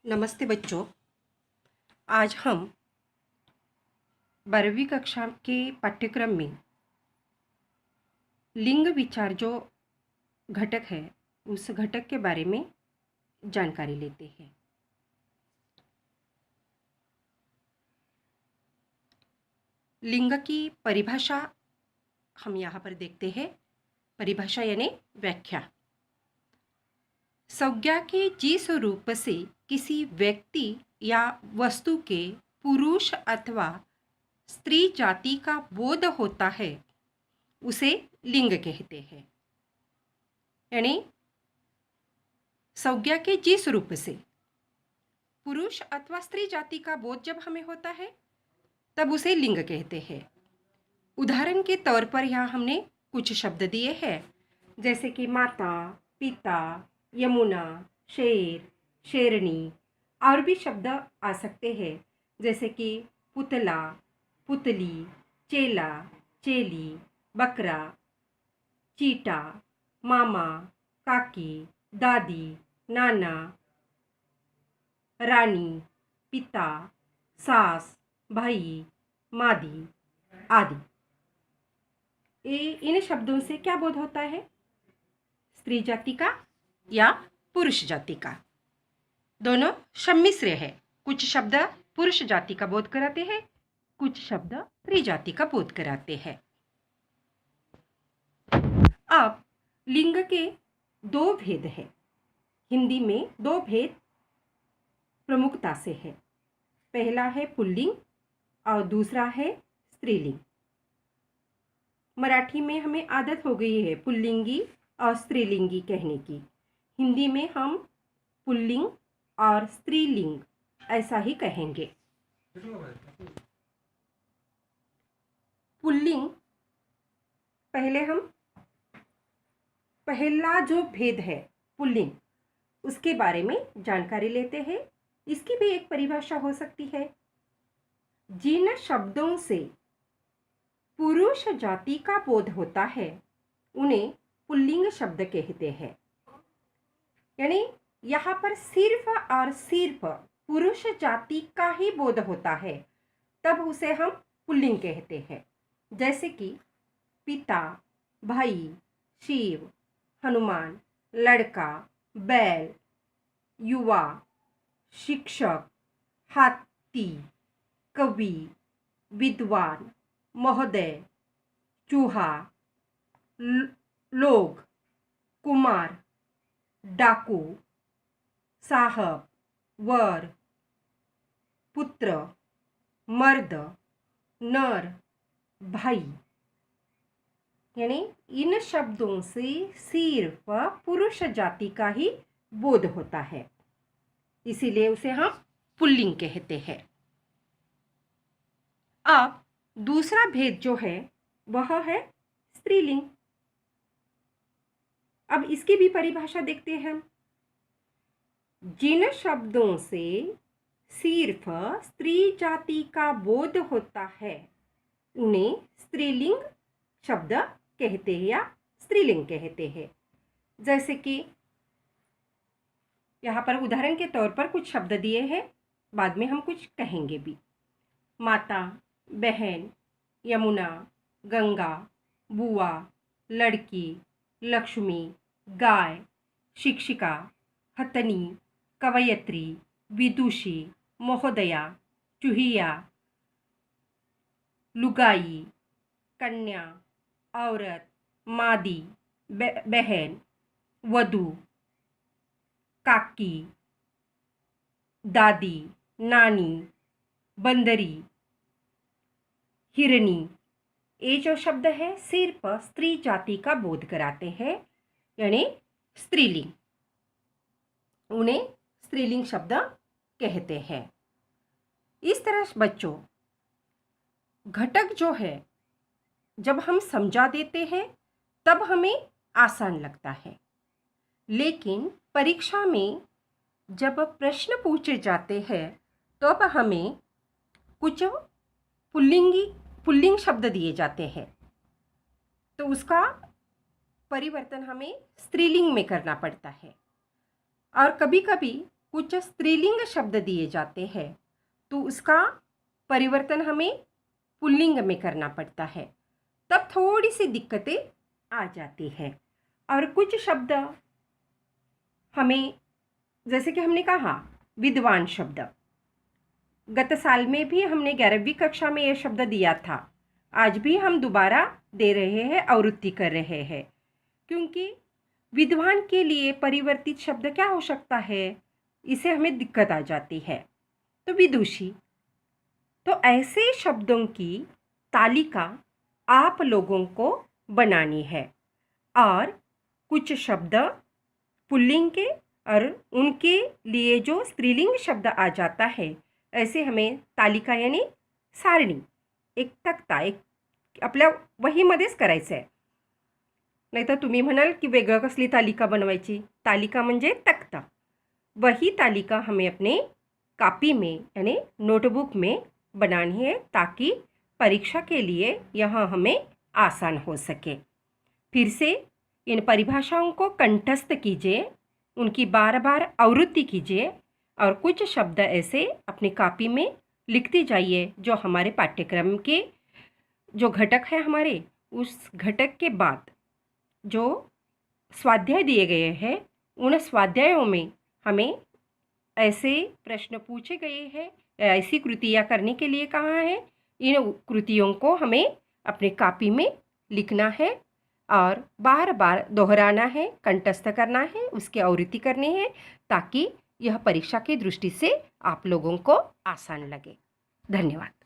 नमस्ते बच्चों। आज हम 12वीं कक्षा के पाठ्यक्रम में लिंग विचार जो घटक है उस घटक के बारे में जानकारी लेते हैं। लिंग की परिभाषा हम यहाँ पर देखते हैं। परिभाषा यानी व्याख्या। संज्ञा के जिस रूप से किसी व्यक्ति या वस्तु के पुरुष अथवा स्त्री जाति का बोध होता है उसे लिंग कहते हैं। यानी संज्ञा के जिस रूप से पुरुष अथवा स्त्री जाति का बोध जब हमें होता है तब उसे लिंग कहते हैं। उदाहरण के तौर पर यहाँ हमने कुछ शब्द दिए हैं, जैसे कि माता, पिता, यमुना, शेर, शेरनी। और भी शब्द आ सकते हैं, जैसे कि पुतला, पुतली, चेला, चेली, बकरा, चीटा, मामा, काकी, दादी, नाना, रानी, पिता, सास, भाई, मादी आदि। इन शब्दों से क्या बोध होता है? स्त्री जाति का या पुरुष जाति का। दोनों सम्मिश्र है। कुछ शब्द पुरुष जाति का बोध कराते हैं, कुछ शब्द स्त्री जाति का बोध कराते हैं। अब लिंग के दो भेद हैं। हिंदी में दो भेद प्रमुखता से है। पहला है पुल्लिंग और दूसरा है स्त्रीलिंग। मराठी में हमें आदत हो गई है पुल्लिंगी और स्त्रीलिंगी कहने की। हिंदी में हम पुल्लिंग और स्त्रीलिंग ऐसा ही कहेंगे। पुल्लिंग पहला जो भेद है पुल्लिंग, उसके बारे में जानकारी लेते हैं। इसकी भी एक परिभाषा हो सकती है। जिन शब्दों से पुरुष जाति का बोध होता है उन्हें पुल्लिंग शब्द कहते हैं। यानी यहाँ पर सिर्फ और सिर्फ पुरुष जाति का ही बोध होता है, तब उसे हम पुल्लिंग कहते हैं। जैसे कि पिता, भाई, शिव, हनुमान, लड़का, बैल, युवा, शिक्षक, हाथी, कवि, विद्वान, महोदय, चूहा, लोग, कुमार, डाकू, साहब, वर, पुत्र, मर्द, नर, भाई। यानी इन शब्दों से सिर्फ पुरुष जाति का ही बोध होता है, इसीलिए उसे हम पुल्लिंग कहते हैं। अब दूसरा भेद जो है वह है स्त्रीलिंग। अब इसकी भी परिभाषा देखते हैं हम। जिन शब्दों से सिर्फ स्त्री जाति का बोध होता है उन्हें स्त्रीलिंग शब्द कहते हैं या स्त्रीलिंग कहते हैं। जैसे कि यहाँ पर उदाहरण के तौर पर कुछ शब्द दिए हैं, बाद में हम कुछ कहेंगे भी। माता, बहन, यमुना, गंगा, बुआ, लड़की, लक्ष्मी, गाय, शिक्षिका, हथनी, कवयत्री, विदुषी, महोदया, चूहिया, लुगाई, कन्या, औरत, मादी, बहन, वधू, काकी, दादी, नानी, बंदरी, हिरनी। ये जो शब्द है सिर्फ स्त्री जाति का बोध कराते हैं, यानी स्त्रीलिंग। उन्हें स्त्रीलिंग शब्द कहते हैं। इस तरह बच्चों घटक जो है जब हम समझा देते हैं तब हमें आसान लगता है, लेकिन परीक्षा में जब प्रश्न पूछे जाते हैं तब हमें कुछ पुल्लिंग शब्द दिए जाते हैं, तो उसका परिवर्तन हमें स्त्रीलिंग में करना पड़ता है। और कभी कभी कुछ स्त्रीलिंग शब्द दिए जाते हैं तो उसका परिवर्तन हमें पुल्लिंग में करना पड़ता है, तब थोड़ी सी दिक्कतें आ जाती हैं। और कुछ शब्द हमें, जैसे कि हमने कहा विद्वान शब्द, गत साल में भी हमने 11वीं कक्षा में यह शब्द दिया था, आज भी हम दोबारा दे रहे हैं, आवृत्ति कर रहे हैं, क्योंकि विद्वान के लिए परिवर्तित शब्द क्या हो सकता है, इसे हमें दिक्कत आ जाती है। तो विदुषी, तो ऐसे शब्दों की तालिका आप लोगों को बनानी है और कुछ शब्द पुल्लिंग के और उनके लिए जो स्त्रीलिंग शब्द आ जाता है, ऐसे हमें तालिका यानी सारणी, एक तक्ता, एक आपल्या वहीमध्येच करायचं आहे. नाहीतर तुम्ही म्हणाल की वेगळं कसली तालिका बनवायची. तालिका म्हणजे तक्ता. वही तालिका हमें अपने कॉपी में यानी नोटबुक में बनानी है ताकि परीक्षा के लिए यह हमें आसान हो सके। फिर से इन परिभाषाओं को कंठस्थ कीजिए, उनकी बार बार आवृत्ति कीजिए और कुछ शब्द ऐसे अपनी कॉपी में लिखते जाइए जो हमारे पाठ्यक्रम के जो घटक है हमारे, उस घटक के बाद जो स्वाध्याय दिए गए हैं उन स्वाध्यायों में हमें ऐसे प्रश्न पूछे गए हैं, ऐसी कृतियाँ करने के लिए कहा है, इन कृतियों को हमें अपने कॉपी में लिखना है और बार बार दोहराना है, कंठस्थ करना है, उसकी आवृत्ति करनी है ताकि यह परीक्षा की दृष्टि से आप लोगों को आसान लगे। धन्यवाद।